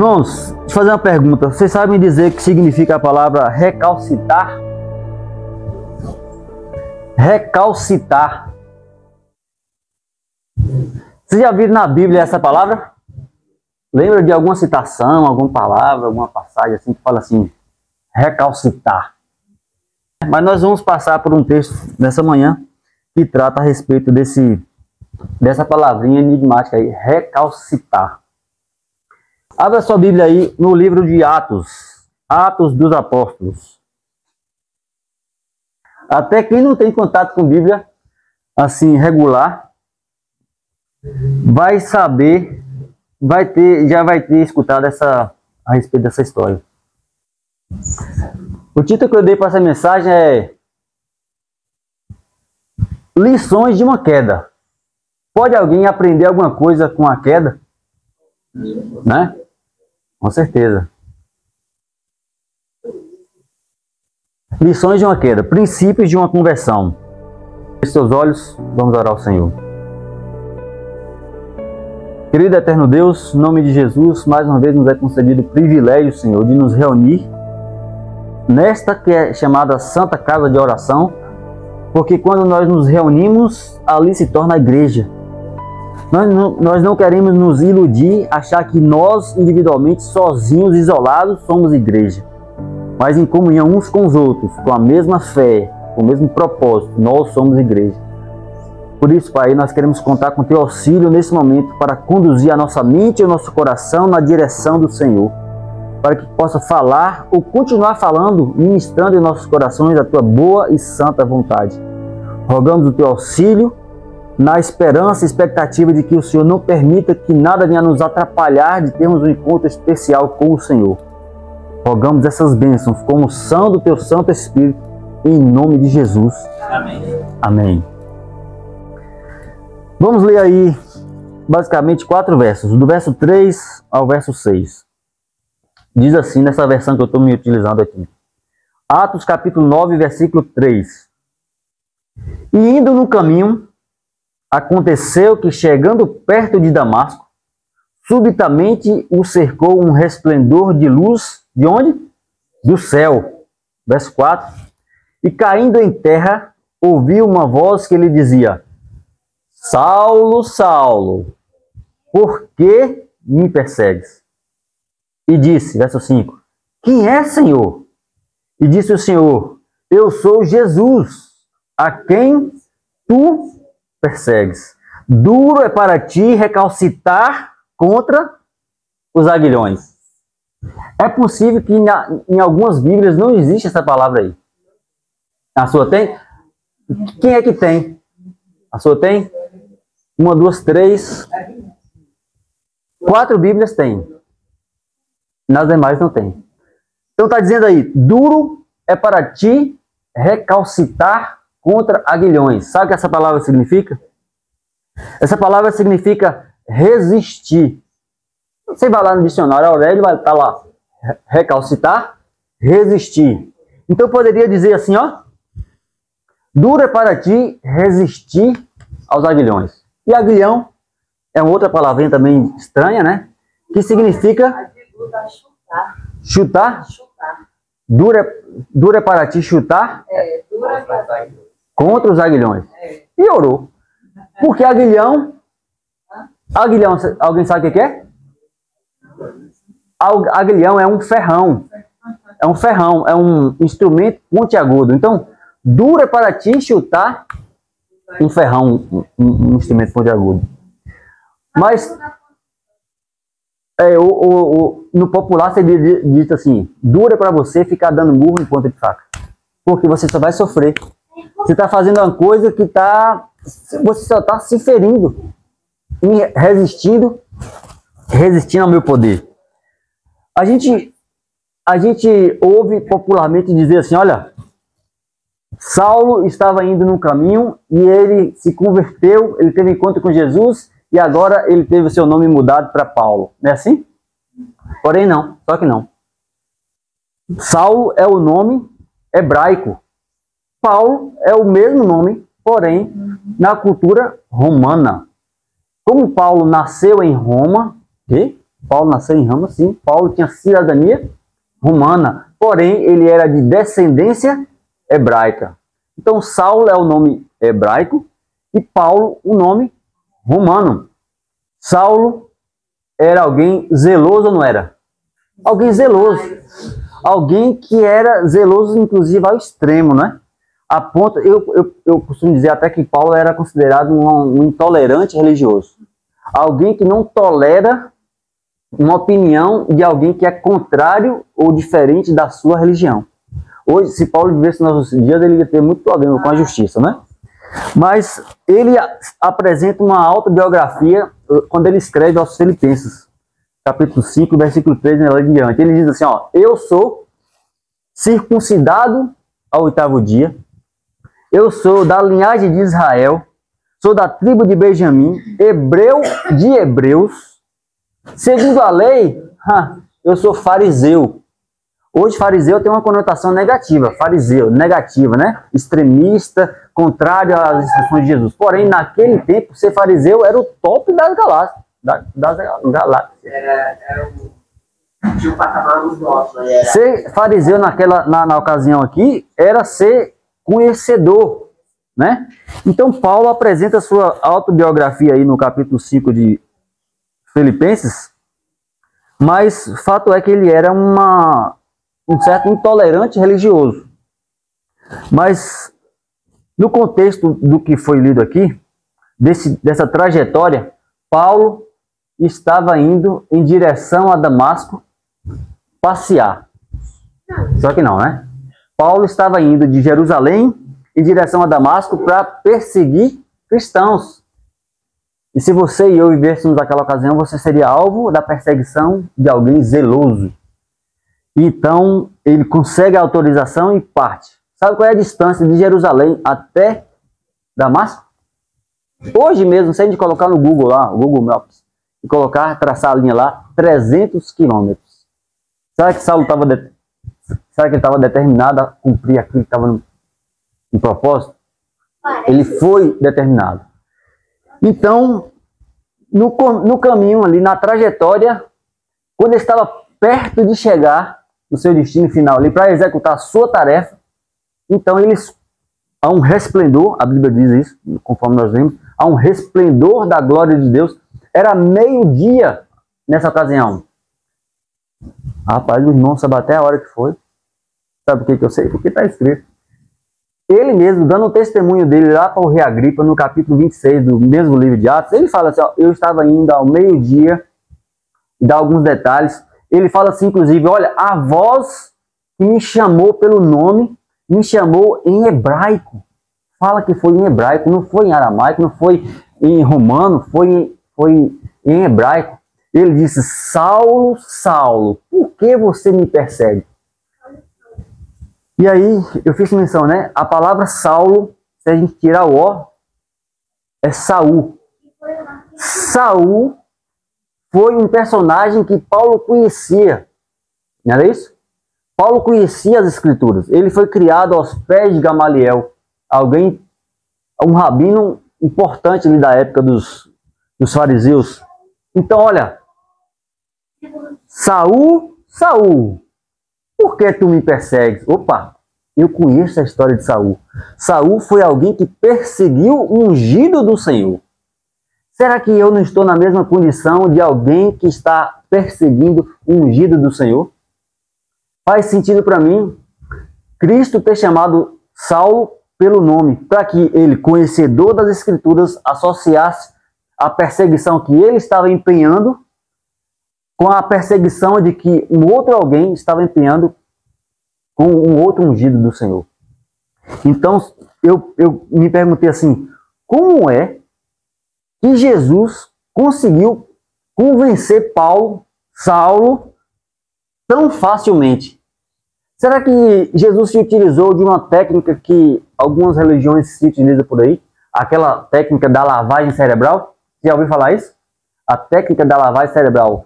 Irmãos, deixa eu fazer uma pergunta. Vocês sabem dizer o que significa a palavra recalcitar? Recalcitar. Vocês já viram na Bíblia essa palavra? Lembra de alguma citação, alguma palavra, alguma passagem assim que fala assim, recalcitar? Mas nós vamos passar por um texto nessa manhã que trata a respeito dessa palavrinha enigmática aí, recalcitar. Abra sua Bíblia aí no livro de Atos, Atos dos Apóstolos. Até quem não tem contato com Bíblia, assim, regular, vai saber, já vai ter escutado a respeito dessa história. O título que eu dei para essa mensagem é Lições de uma Queda. Pode alguém aprender alguma coisa com a queda? Né? Com certeza. Lições de uma queda. Princípios de uma conversão. Feche seus olhos, vamos orar ao Senhor. Querido eterno Deus, em nome de Jesus, mais uma vez nos é concedido o privilégio, Senhor, de nos reunir nesta que é chamada Santa Casa de Oração, porque quando nós nos reunimos, ali se torna a igreja. Nós não queremos nos iludir, achar que nós, individualmente, sozinhos, isolados, somos igreja. Mas em comunhão uns com os outros, com a mesma fé, com o mesmo propósito, nós somos igreja. Por isso, Pai, nós queremos contar com o Teu auxílio nesse momento para conduzir a nossa mente e o nosso coração na direção do Senhor. Para que possa falar ou continuar falando, ministrando em nossos corações a Tua boa e santa vontade. Rogamos o Teu auxílio, na esperança e expectativa de que o Senhor não permita que nada venha nos atrapalhar de termos um encontro especial com o Senhor. Rogamos essas bênçãos como são do Teu Santo Espírito, em nome de Jesus. Amém. Amém. Vamos ler aí, basicamente, 4 versos, do verso 3 ao verso 6. Diz assim, nessa versão que eu estou me utilizando aqui. Atos capítulo 9, versículo 3. E indo no caminho, aconteceu que, chegando perto de Damasco, subitamente o cercou um resplendor de luz, de onde? Do céu. Verso 4. E caindo em terra, ouviu uma voz que lhe dizia, Saulo, Saulo, por que me persegues? E disse, verso 5, quem é, Senhor? E disse o Senhor, eu sou Jesus, a quem tu persegues. Duro é para ti recalcitar contra os aguilhões. É possível que em algumas Bíblias não existe essa palavra aí. A sua tem? Quem é que tem? A sua tem? 1, 2, 3. 4 Bíblias tem. Nas demais não tem. Então está dizendo aí, duro é para ti recalcitar contra aguilhões. Sabe o que essa palavra significa? Essa palavra significa resistir. Você vai lá no dicionário Aurélio, vai estar lá, recalcitar, resistir. Então poderia dizer assim, ó, duro é para ti resistir aos aguilhões. E aguilhão é uma outra palavrinha também estranha, né? Que significa chutar. Duro é para ti chutar contra os aguilhões. Piorou. Porque aguilhão, alguém sabe o que é? Aguilhão é um ferrão. É um ferrão, é um instrumento pontiagudo. Então, duro é para ti chutar um ferrão, um instrumento pontiagudo. Mas no popular seria dito assim, duro é para você ficar dando murro em ponta de faca. Porque você só vai sofrer. Você está fazendo uma coisa que você só está se ferindo e resistindo ao meu poder. A gente ouve popularmente dizer assim, olha, Saulo estava indo no caminho e ele se converteu, ele teve encontro com Jesus e agora ele teve o seu nome mudado para Paulo. Não é assim? Porém não, só que não. Saulo é o nome hebraico. Paulo é o mesmo nome, porém, na cultura romana. Como Paulo nasceu em Roma, Paulo nasceu em Roma, sim. Paulo tinha cidadania romana, porém ele era de descendência hebraica. Então Saulo é o nome hebraico e Paulo o nome romano. Saulo era alguém zeloso ou não era? Alguém zeloso. Alguém que era zeloso, inclusive, ao extremo, né? A ponto, eu costumo dizer até que Paulo era considerado um intolerante religioso. Alguém que não tolera uma opinião de alguém que é contrário ou diferente da sua religião. Hoje, se Paulo vivesse nos nossos dias, ele ia ter muito problema com a justiça, né? Mas ele apresenta uma autobiografia quando ele escreve aos Filipenses, capítulo 5, versículo 3 em diante. Ele diz assim, ó, eu sou circuncidado ao 8º dia, eu sou da linhagem de Israel, sou da tribo de Benjamim, hebreu de hebreus, segundo a lei, eu sou fariseu. Hoje fariseu tem uma conotação negativa, fariseu, negativa, né? Extremista, contrário às instruções de Jesus. Porém, naquele tempo, ser fariseu era o top das galáxias. Era o patamar dos nossos. Né? Ser fariseu na ocasião aqui era ser conhecedor, né? Então Paulo apresenta a sua autobiografia aí no capítulo 5 de Filipenses, mas o fato é que ele era um certo intolerante religioso. Mas no contexto do que foi lido aqui, dessa trajetória, Paulo estava indo em direção a Damasco passear. Só que não, né? Paulo estava indo de Jerusalém em direção a Damasco para perseguir cristãos. E se você e eu vivêssemos naquela ocasião, você seria alvo da perseguição de alguém zeloso. Então, ele consegue a autorização e parte. Sabe qual é a distância de Jerusalém até Damasco? Hoje mesmo, se a gente colocar no Google lá, o Google Maps, e colocar, traçar a linha lá, 300 quilômetros. Será que Saulo estava determinado a cumprir aquilo que estava no propósito? Ele foi determinado. Então, no caminho ali, na trajetória, quando ele estava perto de chegar no seu destino final ali, para executar a sua tarefa, então há um resplendor, a Bíblia diz isso, conforme nós vemos, há um resplendor da glória de Deus. Era meio-dia nessa ocasião. Rapaz, o irmão sabe até a hora que foi. Sabe por que eu sei? Porque está escrito. Ele mesmo, dando o testemunho dele lá para o rei Agripa, no capítulo 26 do mesmo livro de Atos, ele fala assim, ó, eu estava indo ao meio-dia, e dá alguns detalhes. Ele fala assim, inclusive, olha, a voz que me chamou pelo nome, me chamou em hebraico. Fala que foi em hebraico, não foi em aramaico, não foi em romano, foi em hebraico. Ele disse, Saulo, Saulo, por que você me persegue? E aí, eu fiz menção, né? A palavra Saulo, se a gente tirar o O, é Saul. Saul foi um personagem que Paulo conhecia. Não era isso? Paulo conhecia as Escrituras. Ele foi criado aos pés de Gamaliel. Um rabino importante ali da época dos fariseus. Então, olha. Saul, Saul, por que tu me persegues? Opa, eu conheço a história de Saul. Saul foi alguém que perseguiu o ungido do Senhor. Será que eu não estou na mesma condição de alguém que está perseguindo o ungido do Senhor? Faz sentido para mim Cristo ter chamado Saulo pelo nome, para que ele, conhecedor das Escrituras, associasse a perseguição que ele estava empenhando com a perseguição de que um outro alguém estava empenhando com um outro ungido do Senhor. Então, eu me perguntei assim, como é que Jesus conseguiu convencer Saulo, tão facilmente? Será que Jesus se utilizou de uma técnica que algumas religiões se utilizam por aí? Aquela técnica da lavagem cerebral? Já ouviu falar isso? A técnica da lavagem cerebral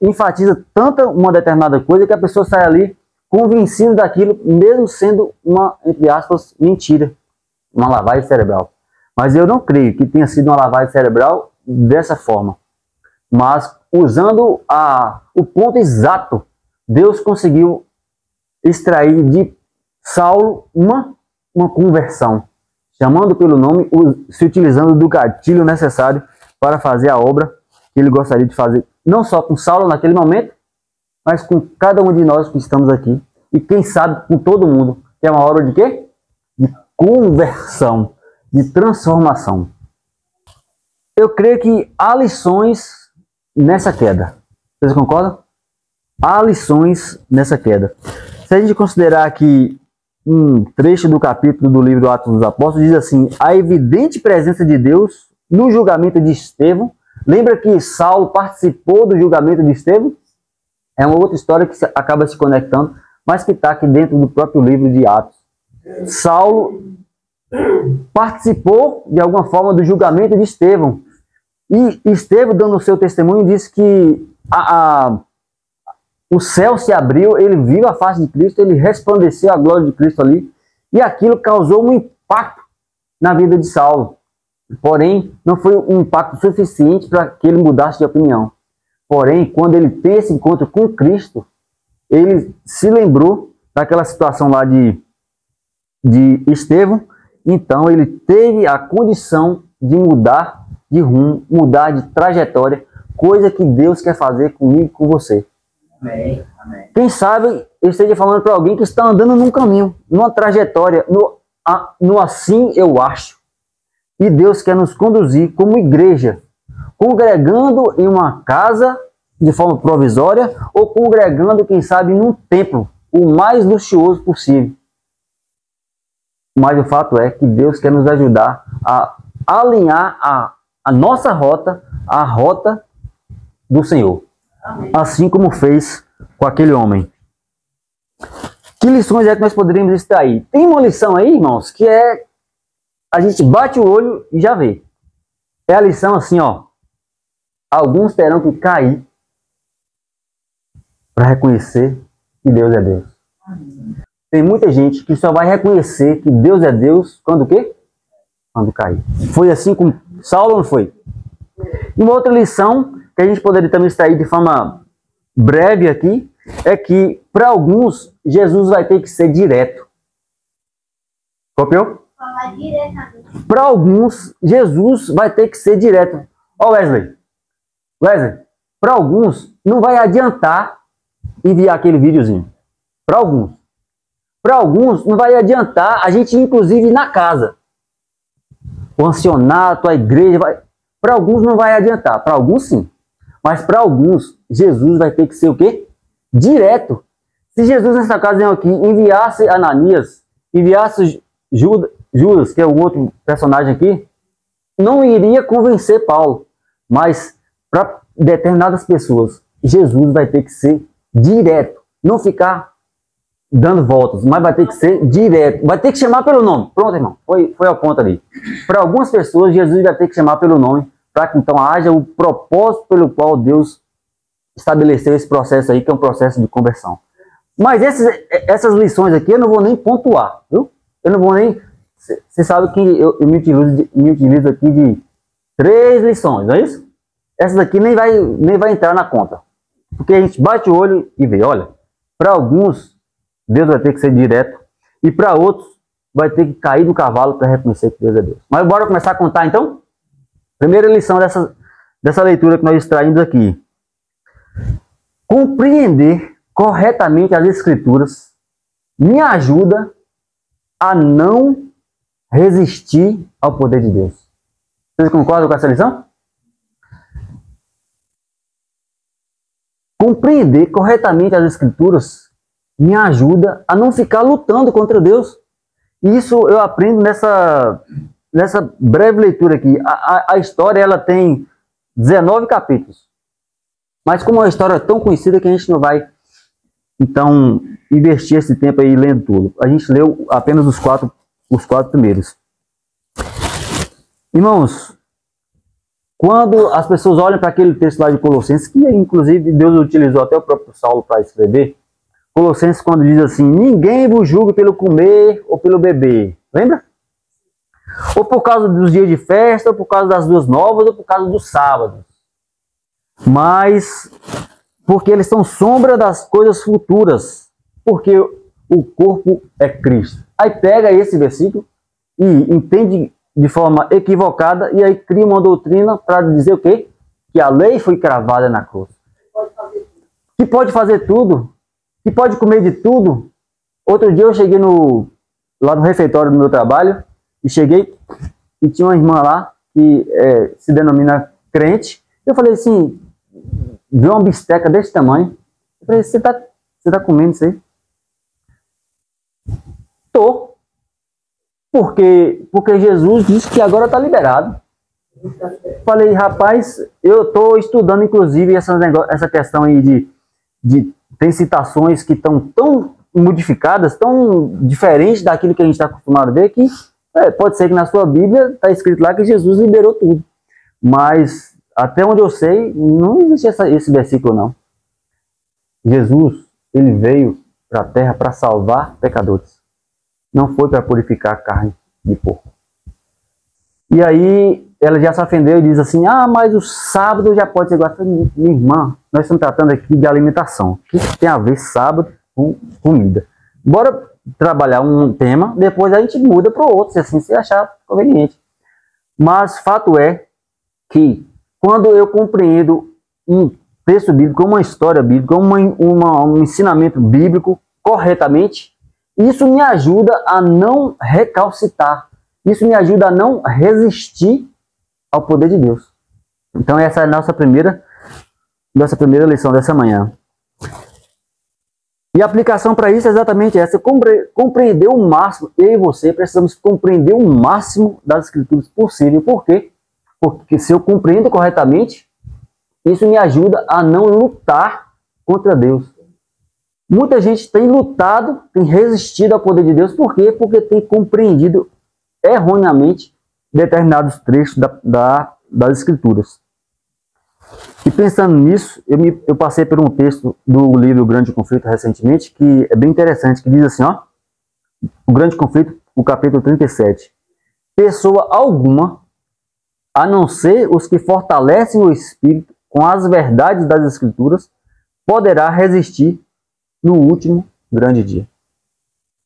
enfatiza tanta uma determinada coisa que a pessoa sai ali convencida daquilo, mesmo sendo uma, entre aspas, mentira. Uma lavagem cerebral. Mas eu não creio que tenha sido uma lavagem cerebral dessa forma. mas usando o ponto exato, Deus conseguiu extrair de Saulo uma conversão, chamando pelo nome, se utilizando do gatilho necessário para fazer a obra que ele gostaria de fazer, não só com Saulo naquele momento, mas com cada um de nós que estamos aqui, e quem sabe com todo mundo, que é uma obra de quê? De conversão, de transformação. Eu creio que há lições nessa queda. Vocês concordam? Há lições nessa queda. Se a gente considerar aqui um trecho do capítulo do livro Atos dos Apóstolos, diz assim: a evidente presença de Deus no julgamento de Estevão. Lembra que Saulo participou do julgamento de Estevão? É uma outra história que acaba se conectando, mas que está aqui dentro do próprio livro de Atos. Saulo participou de alguma forma do julgamento de Estevão. E Estevão, dando o seu testemunho, disse que o céu se abriu, ele viu a face de Cristo, ele resplandeceu a glória de Cristo ali, e aquilo causou um impacto na vida de Saulo. Porém, não foi um impacto suficiente para que ele mudasse de opinião. Porém, quando ele tem esse encontro com Cristo, ele se lembrou daquela situação lá de Estevão, então ele teve a condição de mudar de rumo, mudar de trajetória, coisa que Deus quer fazer comigo e com você. Amém. Amém. Quem sabe eu esteja falando para alguém que está andando num caminho, numa trajetória, no assim eu acho. E Deus quer nos conduzir como igreja, congregando em uma casa de forma provisória ou congregando, quem sabe, num templo, o mais luxuoso possível. Mas o fato é que Deus quer nos ajudar a alinhar a nossa rota à rota do Senhor. Amém. Assim como fez com aquele homem. Que lições é que nós poderíamos extrair? Tem uma lição aí, irmãos, que é a gente bate o olho e já vê. É a lição assim, ó. Alguns terão que cair para reconhecer que Deus é Deus. Tem muita gente que só vai reconhecer que Deus é Deus quando o quê? Quando cair. Foi assim com Saulo, não foi? E uma outra lição que a gente poderia também extrair de forma breve aqui é que para alguns Jesus vai ter que ser direto. Copiou? Falar diretamente. Para alguns, Jesus vai ter que ser direto. Ó Wesley, para alguns não vai adiantar enviar aquele videozinho. Para alguns. Para alguns não vai adiantar a gente inclusive ir na casa. O ancianato, a igreja, para alguns não vai adiantar. Para alguns sim. Mas para alguns, Jesus vai ter que ser o quê? Direto. Se Jesus nessa ocasião aqui enviasse Ananias, enviasse Judas, que é o outro personagem aqui, não iria convencer Paulo. Mas para determinadas pessoas, Jesus vai ter que ser direto. Não ficar dando voltas, mas vai ter que ser direto. Vai ter que chamar pelo nome. Pronto, irmão. Foi ao ponto ali. Para algumas pessoas, Jesus vai ter que chamar pelo nome para que então haja o propósito pelo qual Deus estabeleceu esse processo aí, que é um processo de conversão. Mas essas lições aqui eu não vou nem pontuar, viu? Eu não vou nem... Você sabe que eu me utilizo aqui de 3 lições, não é isso? Essas aqui nem vai entrar na conta. Porque a gente bate o olho e vê, olha, para alguns Deus vai ter que ser direto e para outros vai ter que cair do cavalo para reconhecer que Deus é Deus. Mas bora começar a contar então? Primeira lição dessa leitura que nós extraímos aqui. Compreender corretamente as Escrituras me ajuda a não resistir ao poder de Deus. Vocês concordam com essa lição? Compreender corretamente as Escrituras me ajuda a não ficar lutando contra Deus. E isso eu aprendo nessa breve leitura aqui. A história ela tem 19 capítulos. Mas como é uma história tão conhecida que a gente não vai, então, investir esse tempo aí lendo tudo. A gente leu apenas os quatro primeiros. Irmãos, quando as pessoas olham para aquele texto lá de Colossenses, que inclusive Deus utilizou até o próprio Saulo para escrever, Colossenses quando diz assim, ninguém vos julgue pelo comer ou pelo beber. Lembra? Ou por causa dos dias de festa, ou por causa das duas novas, ou por causa dos sábados. Mas porque eles são sombra das coisas futuras, porque o corpo é Cristo. Aí pega esse versículo e entende de forma equivocada e aí cria uma doutrina para dizer o quê? Que a lei foi cravada na cruz. Que pode fazer tudo, que pode comer de tudo. Outro dia eu cheguei lá no refeitório do meu trabalho e cheguei e tinha uma irmã lá que se denomina crente. Eu falei assim, viu uma bisteca desse tamanho. Eu falei, você tá comendo isso aí? Tô. Porque Jesus disse que agora está liberado. Falei, rapaz, eu estou estudando inclusive essa questão aí tem citações que estão tão modificadas, tão diferentes daquilo que a gente está acostumado a ver, que pode ser que na sua Bíblia está escrito lá que Jesus liberou tudo. Mas, até onde eu sei, não existe esse versículo, não. Jesus, ele veio para a terra para salvar pecadores. Não foi para purificar a carne de porco. E aí, ela já se ofendeu e diz assim, mas o sábado já pode ser igual. Minha irmã, nós estamos tratando aqui de alimentação. O que tem a ver sábado com comida? Bora trabalhar um tema, depois a gente muda para o outro, se assim se achar conveniente. Mas fato é que quando eu compreendo um texto bíblico, uma história bíblica, um ensinamento bíblico corretamente, isso me ajuda a não recalcitar. Isso me ajuda a não resistir ao poder de Deus. Então essa é a nossa primeira lição dessa manhã. E a aplicação para isso é exatamente essa. Compreender o máximo, eu e você precisamos compreender o máximo das Escrituras possível. Por quê? Porque se eu compreendo corretamente, isso me ajuda a não lutar contra Deus. Muita gente tem lutado, tem resistido ao poder de Deus. Por quê? Porque tem compreendido erroneamente determinados trechos das Escrituras. E pensando nisso, eu passei por um texto do livro O Grande Conflito recentemente, que é bem interessante, que diz assim, O Grande Conflito, o capítulo 37. Pessoa alguma, a não ser os que fortalecem o espírito com as verdades das Escrituras, poderá resistir no último grande dia.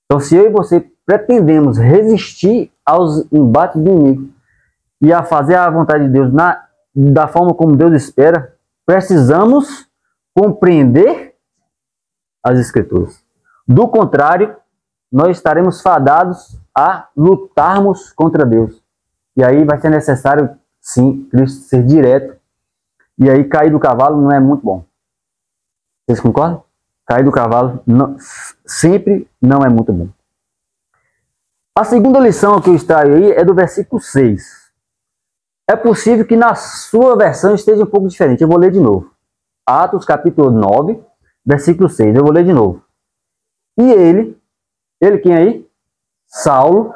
Então, se eu e você pretendemos resistir aos embates do inimigo e a fazer a vontade de Deus da forma como Deus espera, precisamos compreender as Escrituras. Do contrário, nós estaremos fadados a lutarmos contra Deus. E aí vai ser necessário, sim, Cristo ser direto. E aí cair do cavalo não é muito bom. Vocês concordam? Cair do cavalo sempre não é muito bom. A segunda lição que eu extraio aí é do versículo 6. É possível que na sua versão esteja um pouco diferente. Eu vou ler de novo. Atos capítulo 9, versículo 6. Eu vou ler de novo. E ele quem aí? Saulo.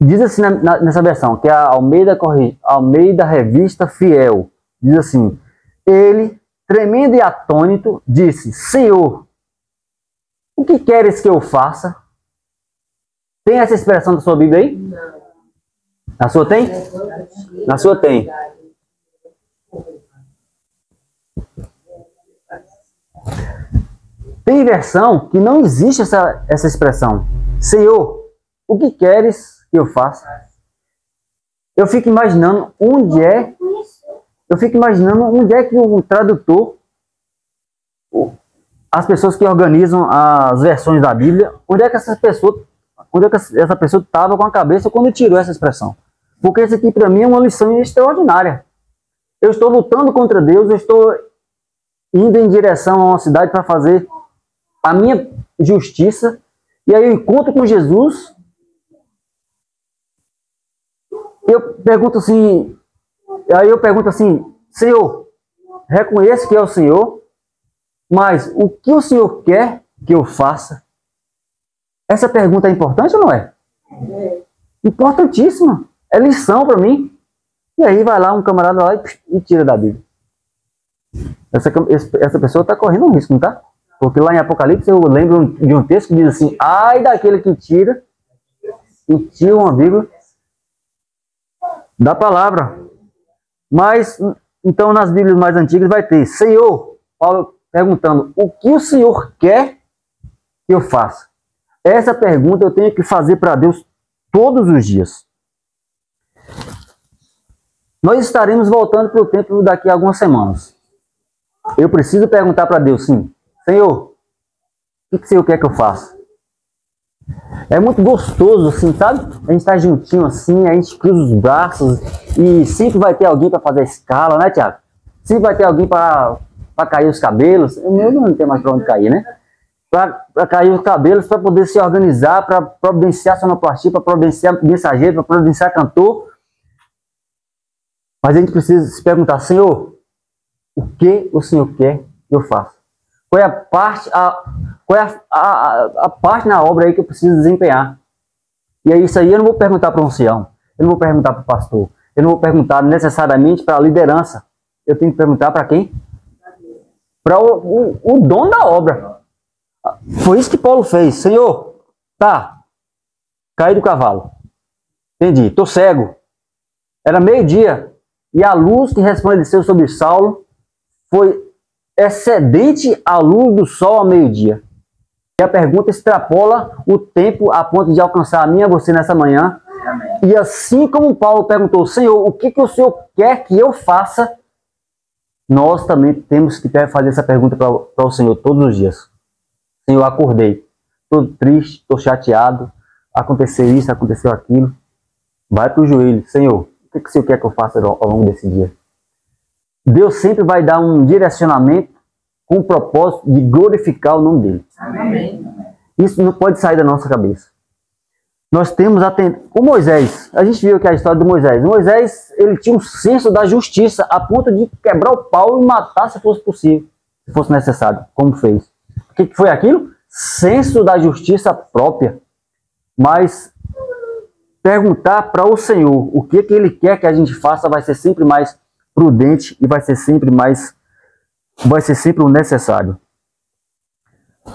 Diz assim nessa versão, que é a Almeida Revista Fiel. Diz assim, ele, tremendo e atônito, disse, Senhor, o que queres que eu faça? Tem essa expressão da sua Bíblia aí? Não. Na sua tem? Na sua tem. Tem versão que não existe essa expressão. Senhor, o que queres que eu faça? Eu fico imaginando onde é que o tradutor, as pessoas que organizam as versões da Bíblia, onde é que essa pessoa estava com a cabeça quando tirou essa expressão. Porque isso aqui para mim é uma lição extraordinária. Eu estou lutando contra Deus, eu estou indo em direção a uma cidade para fazer a minha justiça, e aí eu encontro com Jesus, eu pergunto assim, Senhor, reconheço que é o Senhor, mas o que o Senhor quer que eu faça? Essa pergunta é importante ou não é? Importantíssima. É lição para mim. E aí vai lá um camarada lá e tira da Bíblia. Essa pessoa está correndo um risco, não está? Porque lá em Apocalipse eu lembro de um texto que diz assim, ai daquele que tira e tira uma vírgula da palavra. Mas Então, nas Bíblias mais antigas vai ter, Senhor, Paulo perguntando, o que o Senhor quer que eu faça? Essa pergunta eu tenho que fazer para Deus todos os dias. Nós estaremos voltando para o templo daqui a algumas semanas. Eu preciso perguntar para Deus, sim, Senhor, o que o Senhor quer que eu faça? É muito gostoso, assim, sabe? A gente está juntinho assim, a gente cruza os braços e sempre vai ter alguém para fazer a escala, né, Tiago? Sempre vai ter alguém para cair os cabelos. Eu não tem mais para onde cair, né? Para cair os cabelos, para poder se organizar, para providenciar sonoplastia, para providenciar mensageiro, para providenciar cantor. Mas a gente precisa se perguntar, Senhor, o que o Senhor quer que eu faça? Qual é a parte, a parte na obra aí que eu preciso desempenhar? E é isso aí, eu não vou perguntar para um ancião, eu não vou perguntar para o pastor, eu não vou perguntar necessariamente para a liderança. Eu tenho que perguntar para quem? Para o dono da obra. Foi isso que Paulo fez. Senhor, tá, caí do cavalo. Entendi, estou cego. Era meio-dia e a luz que resplandeceu sobre Saulo foi excedente à luz do sol ao meio-dia. E a pergunta extrapola o tempo a ponto de alcançar a mim e a você nessa manhã. Amém. E assim como Paulo perguntou, Senhor, o que o Senhor quer que eu faça? Nós também temos que fazer essa pergunta para o Senhor todos os dias. Senhor, acordei, estou triste, estou chateado, aconteceu isso, aconteceu aquilo. Vai para o joelho, Senhor, o que o Senhor quer que eu faça ao longo desse dia? Deus sempre vai dar um direcionamento com o propósito de glorificar o nome dele. Amém. Isso não pode sair da nossa cabeça. Nós temos o Moisés, a gente viu aqui a história do Moisés. Moisés, ele tinha um senso da justiça a ponto de quebrar o pau e matar se fosse possível, se fosse necessário, como fez. O que foi aquilo? Senso da justiça própria. Mas perguntar para o Senhor o que ele quer que a gente faça vai ser sempre mais prudente e vai ser sempre o necessário.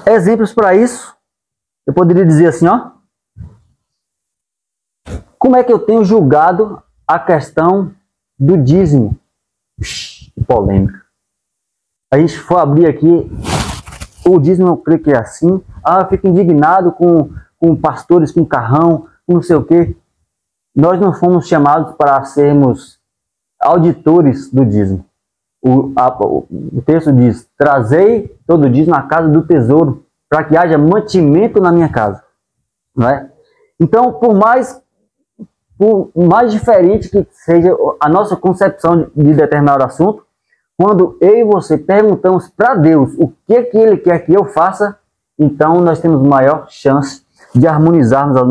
Exemplos para isso, eu poderia dizer assim, ó. Como é que eu tenho julgado a questão do dízimo? Que polêmica. A gente for abrir aqui, o dízimo eu creio que é assim. Eu fico indignado com pastores, com carrão, com não sei o quê. Nós não fomos chamados para sermos auditores do dízimo. O texto diz, trazei todo o dízimo à casa do tesouro, para que haja mantimento na minha casa. Não é? Então, por mais diferente que seja a nossa concepção de determinado assunto, quando eu e você perguntamos para Deus o que ele quer que eu faça, então nós temos maior chance de harmonizarmos o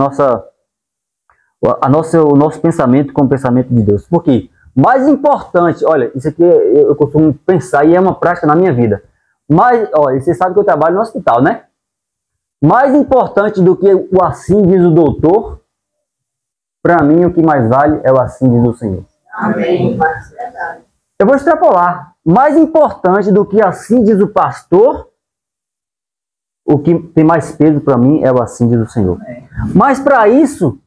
nosso pensamento com o pensamento de Deus. Por quê? Mais importante, olha, isso aqui eu costumo pensar e é uma prática na minha vida. Mas, olha, você sabe que eu trabalho no hospital, né? Mais importante do que o assim diz o doutor, para mim o que mais vale é o assim diz o Senhor. Amém. Eu vou extrapolar. Mais importante do que assim diz o pastor, o que tem mais peso para mim é o assim diz o Senhor. Amém. Mas para isso,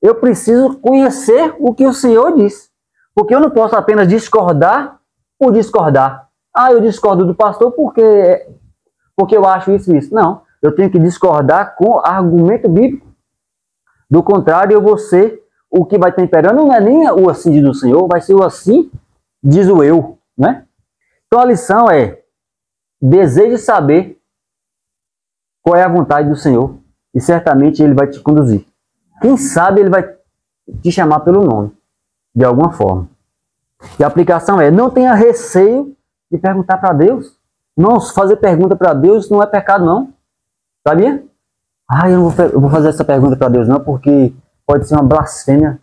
eu preciso conhecer o que o Senhor diz. Porque eu não posso apenas discordar por discordar. Eu discordo do pastor porque eu acho isso e isso. Não, eu tenho que discordar com argumento bíblico. Do contrário, eu vou ser o que vai temperando, não é nem o assim diz o Senhor, vai ser o assim diz o eu, né? Então a lição é, deseje saber qual é a vontade do Senhor e certamente Ele vai te conduzir. Quem sabe Ele vai te chamar pelo nome, de alguma forma. E a aplicação é, não tenha receio de perguntar para Deus. Não, fazer pergunta para Deus não é pecado não, sabia? Eu não vou fazer essa pergunta para Deus não, porque pode ser uma blasfêmia.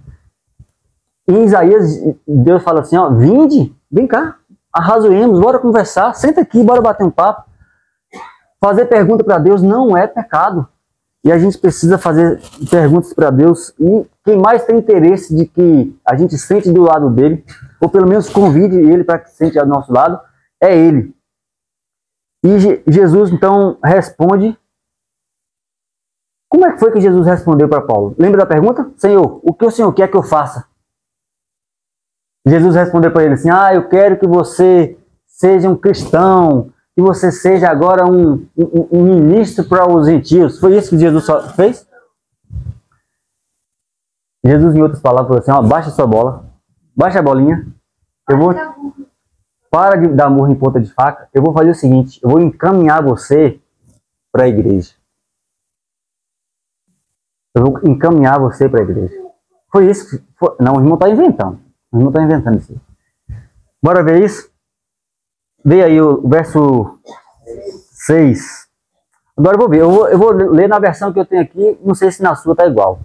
Em Isaías, Deus fala assim, ó, vinde, vem cá, arrazoemos, bora conversar, senta aqui, bora bater um papo. Fazer pergunta para Deus não é pecado. E a gente precisa fazer perguntas para Deus. E quem mais tem interesse de que a gente sente do lado dele, ou pelo menos convide ele para que sente ao nosso lado, é ele. E Jesus então responde. Como é que foi que Jesus respondeu para Paulo? Lembra da pergunta? Senhor, o que o Senhor quer que eu faça? Jesus respondeu para ele assim: eu quero que você seja um cristão, que você seja agora um ministro para os gentios. Foi isso que Jesus fez? Jesus, em outras palavras, falou assim: baixa sua bola, baixa a bolinha, para de dar murro em ponta de faca, eu vou fazer o seguinte, eu vou encaminhar você para a igreja. Eu vou encaminhar você para a igreja. Foi isso que... Não, o irmão está inventando. O irmão está inventando isso. Bora ver isso? Vê aí o verso 6. Agora eu vou ver. Eu vou ler na versão que eu tenho aqui. Não sei se na sua está igual.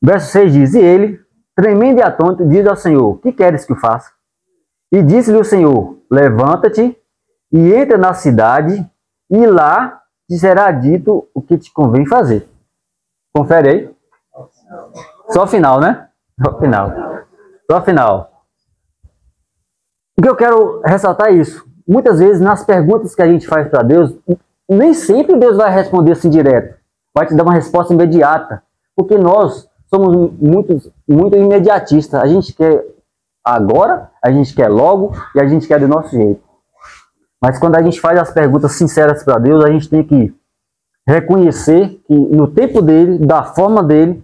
Verso 6 diz: E ele, tremendo e atônito, diz ao Senhor: Que queres que eu faça? E disse-lhe o Senhor: Levanta-te e entra na cidade, e lá te será dito o que te convém fazer. Confere aí. Só o final, né? Só o final. Só o final. O que eu quero ressaltar é isso. Muitas vezes, nas perguntas que a gente faz para Deus, nem sempre Deus vai responder assim direto. Vai te dar uma resposta imediata. Porque nós somos muito imediatistas. A gente quer agora, a gente quer logo e a gente quer do nosso jeito. Mas quando a gente faz as perguntas sinceras para Deus, a gente tem que reconhecer que no tempo dele, da forma dele,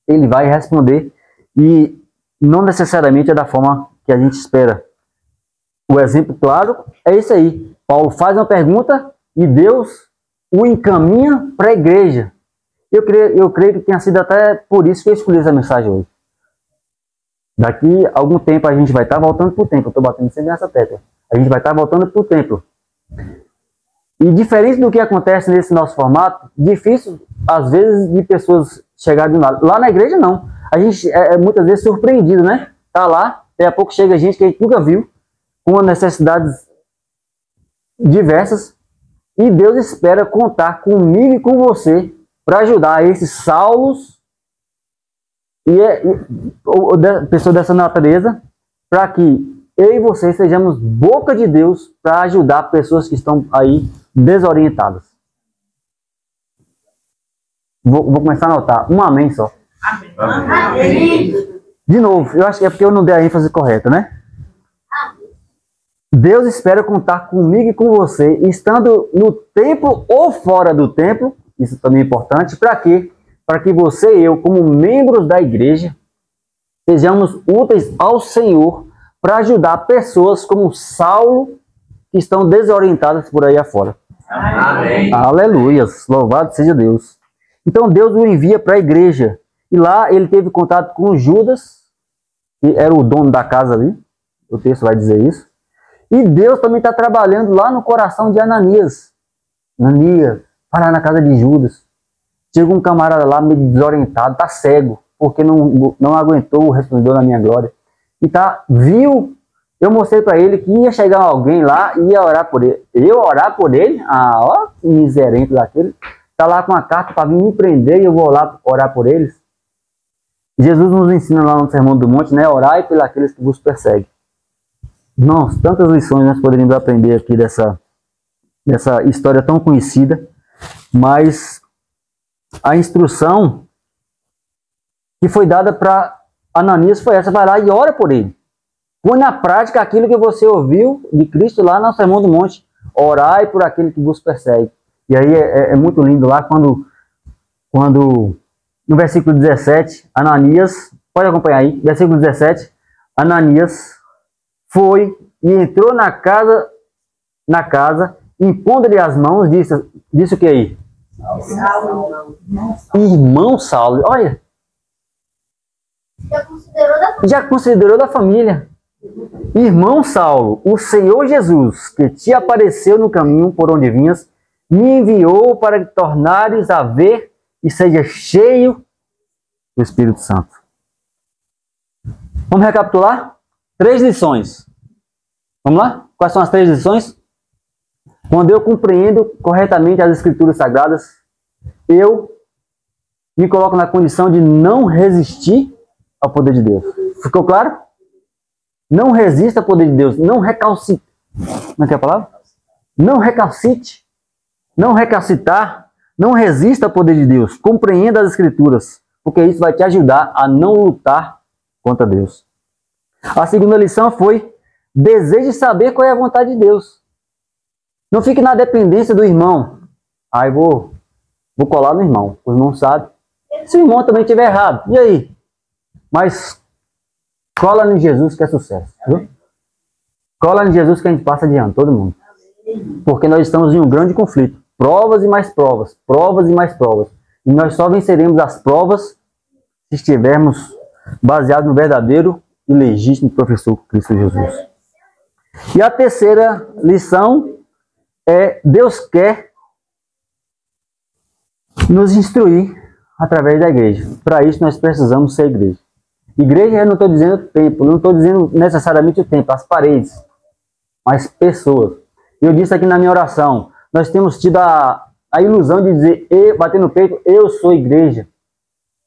ele vai responder, e não necessariamente é da forma que a gente espera. O exemplo claro é isso aí. Paulo faz uma pergunta e Deus o encaminha para a igreja. Eu creio que tenha sido até por isso que eu escolhi essa mensagem hoje. Daqui a algum tempo a gente vai estar voltando para o templo. Eu estou batendo sempre nessa tecla. A gente vai estar voltando para o templo. E diferente do que acontece nesse nosso formato, difícil às vezes de pessoas chegarem do nada. Lá na igreja não. A gente é muitas vezes surpreendido, né? Tá lá, daqui a pouco chega gente que a gente nunca viu, com necessidades diversas, e Deus espera contar comigo e com você para ajudar esses Saulos e pessoas dessa natureza, para que eu e você sejamos boca de Deus para ajudar pessoas que estão aí desorientadas. Vou começar a anotar. Um amém só. Amém. Amém. De novo, eu acho que é porque eu não dei a ênfase correta, né? Deus espera contar comigo e com você, estando no templo ou fora do templo. Isso também é importante. Para quê? Para que você e eu, como membros da igreja, sejamos úteis ao Senhor para ajudar pessoas como Saulo, que estão desorientadas por aí afora. Amém. Aleluias, louvado seja Deus. Então Deus o envia para a igreja. E lá ele teve contato com Judas, que era o dono da casa ali. O texto vai dizer isso. E Deus também está trabalhando lá no coração de Ananias. Ananias, parar na casa de Judas. Chega um camarada lá meio desorientado, tá cego, porque não aguentou o resplendor da minha glória. E viu, eu mostrei para ele que ia chegar alguém lá e ia orar por ele. Eu orar por ele? Ó, que miserento daquele. Tá lá com a carta para vir me prender e eu vou lá orar por eles. Jesus nos ensina lá no Sermão do Monte, né? Orai pelos aqueles que vos perseguem. Nossa, tantas lições nós poderíamos aprender aqui dessa história tão conhecida, mas a instrução que foi dada para Ananias foi essa: vai lá e ora por ele. Põe na prática aquilo que você ouviu de Cristo lá no Sermão do Monte. Orai por aquele que vos persegue. E aí é muito lindo lá quando no versículo 17, Ananias, pode acompanhar aí, versículo 17, Ananias foi e entrou na casa, impondo-lhe as mãos, disse o que aí? Irmão Saulo, olha. Já considerou da família. Irmão Saulo, o Senhor Jesus, que te apareceu no caminho por onde vinhas, me enviou para que tornares a ver e seja cheio do Espírito Santo. Vamos recapitular? 3 lições. Vamos lá? Quais são as 3 lições? Quando eu compreendo corretamente as Escrituras Sagradas, eu me coloco na condição de não resistir ao poder de Deus. Ficou claro? Não resista ao poder de Deus. Não recalcite. Como é que é a palavra? Não recalcite. Não recacitar. Não resista ao poder de Deus. Compreenda as Escrituras, porque isso vai te ajudar a não lutar contra Deus. A segunda lição foi: deseje saber qual é a vontade de Deus. Não fique na dependência do irmão. Aí vou colar no irmão. O irmão sabe. Se o irmão também estiver errado, e aí? Mas cola em Jesus que é sucesso. Viu? Cola em Jesus que a gente passa adiante, todo mundo. Porque nós estamos em um grande conflito. Provas e mais provas. Provas e mais provas. E nós só venceremos as provas se estivermos baseados no verdadeiro e legítimo professor Cristo Jesus. E a terceira lição é: Deus quer nos instruir através da igreja. Para isso nós precisamos ser igreja. Igreja, eu não estou dizendo templo, não estou dizendo necessariamente o templo, as paredes, mas pessoas. Eu disse aqui na minha oração, nós temos tido a ilusão de dizer, bater no peito, eu sou igreja.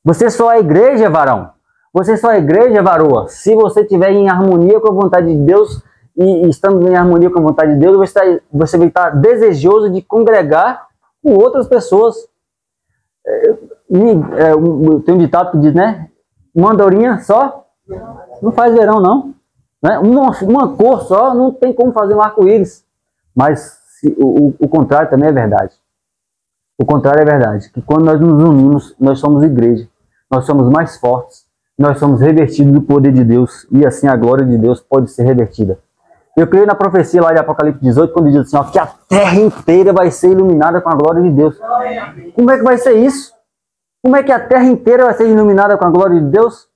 Você só é igreja, varão. Você só é igreja, varoa, se você estiver em harmonia com a vontade de Deus. E estando em harmonia com a vontade de Deus, você vai estar desejoso de congregar com outras pessoas. Tem um ditado que diz, né? Uma andorinha só não faz verão, não. Né? Uma cor só não tem como fazer um arco-íris. Mas o contrário também é verdade. O contrário é verdade. Que quando nós nos unimos, nós somos igreja. Nós somos mais fortes. Nós somos revestidos do poder de Deus. E assim a glória de Deus pode ser revertida. Eu creio na profecia lá de Apocalipse 18, quando diz assim, ó, que a terra inteira vai ser iluminada com a glória de Deus. Como é que vai ser isso? Como é que a terra inteira vai ser iluminada com a glória de Deus?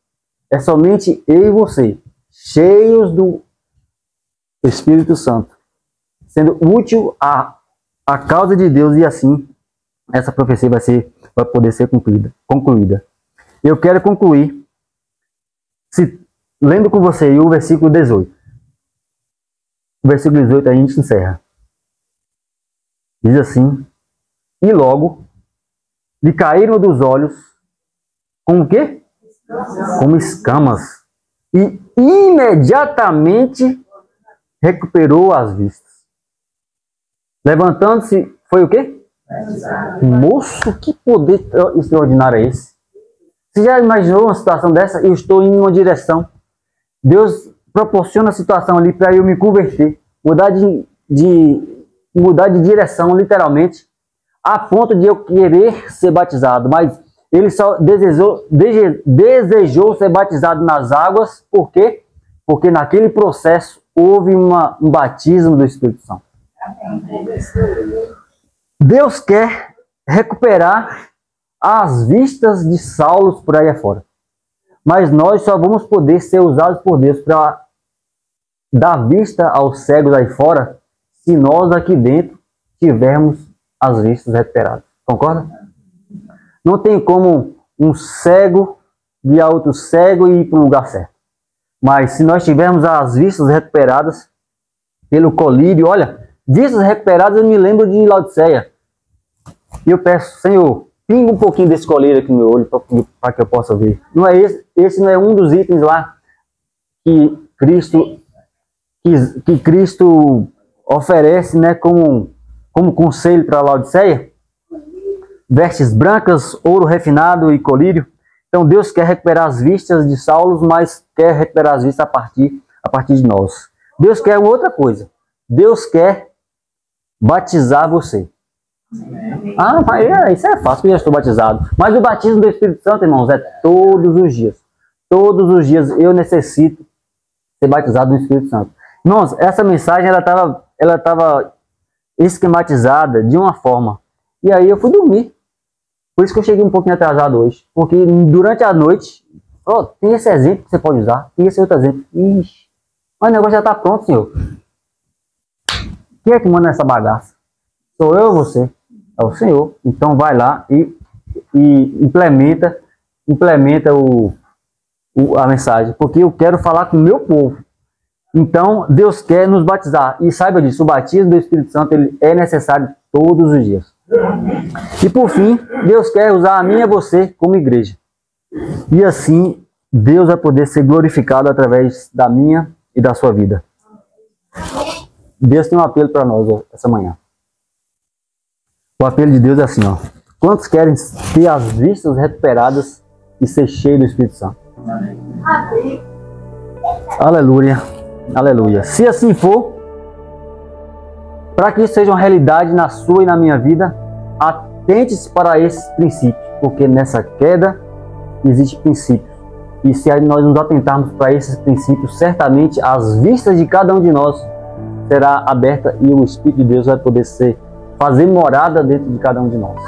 É somente eu e você, cheios do Espírito Santo, sendo útil à causa de Deus, e assim essa profecia vai poder ser concluída. Eu quero concluir lendo com você o versículo 18. O versículo 18 a gente encerra. Diz assim: e logo lhe caíram dos olhos como o quê? Como escamas. E imediatamente recuperou as vistas. Levantando-se, foi o quê? Moço, que poder extraordinário é esse? Você já imaginou uma situação dessa? Eu estou indo em uma direção. Deus proporciona a situação ali para eu me converter, mudar de direção, literalmente, a ponto de eu querer ser batizado. Mas ele só desejou ser batizado nas águas. Por quê? Porque naquele processo houve um batismo do Espírito Santo. Deus quer recuperar as vistas de Saulo por aí afora. Mas nós só vamos poder ser usados por Deus para dar vista aos cegos aí fora se nós aqui dentro tivermos as vistas recuperadas. Concorda? Não tem como um cego guiar outro cego e ir para o lugar certo. Mas se nós tivermos as vistas recuperadas pelo colírio, olha, vistas recuperadas, eu me lembro de Laodiceia. E eu peço, Senhor, pinga um pouquinho desse colírio aqui no meu olho para que eu possa ver. Não é esse não é um dos itens lá que Cristo oferece, né, como conselho para Laodiceia? Vestes brancas, ouro refinado e colírio. Então Deus quer recuperar as vistas de Saulo, mas quer recuperar as vistas a partir de nós. Deus quer uma outra coisa. Deus quer batizar você. Ah, mas isso é fácil, eu já estou batizado. Mas o batismo do Espírito Santo, irmãos, é todos os dias. Todos os dias eu necessito ser batizado no Espírito Santo. Irmãos, essa mensagem ela estava esquematizada de uma forma. E aí eu fui dormir. Por isso que eu cheguei um pouquinho atrasado hoje. Porque durante a noite, tem esse exemplo que você pode usar. E esse outro exemplo. Ixi, mas o negócio já está pronto, Senhor. Quem é que manda essa bagaça? Sou eu ou você? É o Senhor. Então vai lá e implementa a mensagem. Porque eu quero falar com o meu povo. Então Deus quer nos batizar. E saiba disso, o batismo do Espírito Santo ele é necessário todos os dias. E por fim, Deus quer usar a mim e a você como igreja. E assim, Deus vai poder ser glorificado através da minha e da sua vida. Deus tem um apelo para nós essa manhã. O apelo de Deus é assim, ó. Quantos querem ter as vistas recuperadas e ser cheios do Espírito Santo? Aleluia. Aleluia. Se assim for, para que isso seja uma realidade na sua e na minha vida, atente-se para esses princípios, porque nessa queda existem princípios. E se nós nos atentarmos para esses princípios, certamente as vistas de cada um de nós será aberta e o Espírito de Deus vai poder fazer morada dentro de cada um de nós.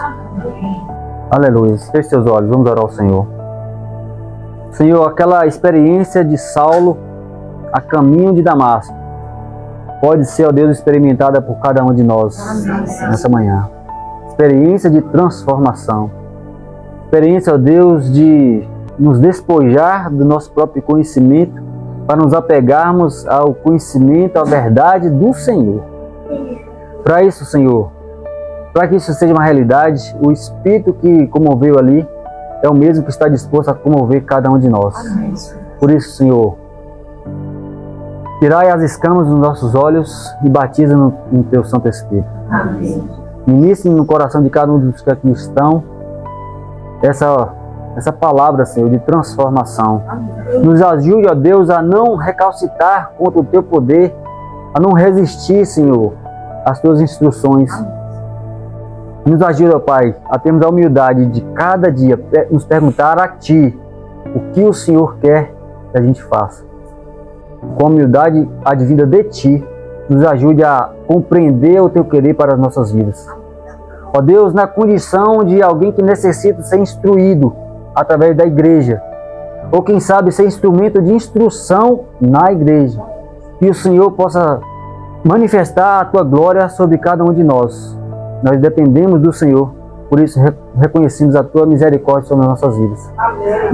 Aleluia. Feche seus olhos, vamos orar ao Senhor. Senhor, aquela experiência de Saulo a caminho de Damasco pode ser, ó Deus, experimentada por cada um de nós nessa manhã. Experiência de transformação. Experiência, ó Deus, de nos despojar do nosso próprio conhecimento para nos apegarmos ao conhecimento, à verdade do Senhor. Para isso, Senhor, para que isso seja uma realidade, o Espírito que comoveu ali é o mesmo que está disposto a comover cada um de nós. Por isso, Senhor, tirai as escamas dos nossos olhos e batiza no Teu Santo Espírito. Ministre no coração de cada um dos que aqui estão essa palavra, Senhor, de transformação. Nos ajude, ó Deus, a não recalcitrar contra o Teu poder, a não resistir, Senhor, às Tuas instruções. Nos ajude, ó Pai, a termos a humildade de cada dia nos perguntar a Ti o que o Senhor quer que a gente faça. Com a humildade advinda de Ti, nos ajude a compreender o Teu querer para as nossas vidas. Ó Deus, na condição de alguém que necessita ser instruído através da igreja, ou quem sabe ser instrumento de instrução na igreja, que o Senhor possa manifestar a Tua glória sobre cada um de nós. Nós dependemos do Senhor, por isso reconhecemos a Tua misericórdia sobre as nossas vidas.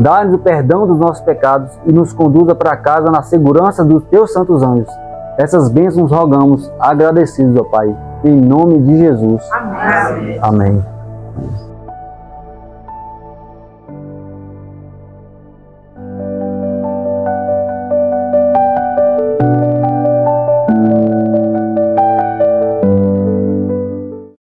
Dá-nos o perdão dos nossos pecados e nos conduza para casa na segurança dos Teus santos anjos. Essas bênçãos rogamos, agradecidos, ó Pai, em nome de Jesus. Amém. Amém.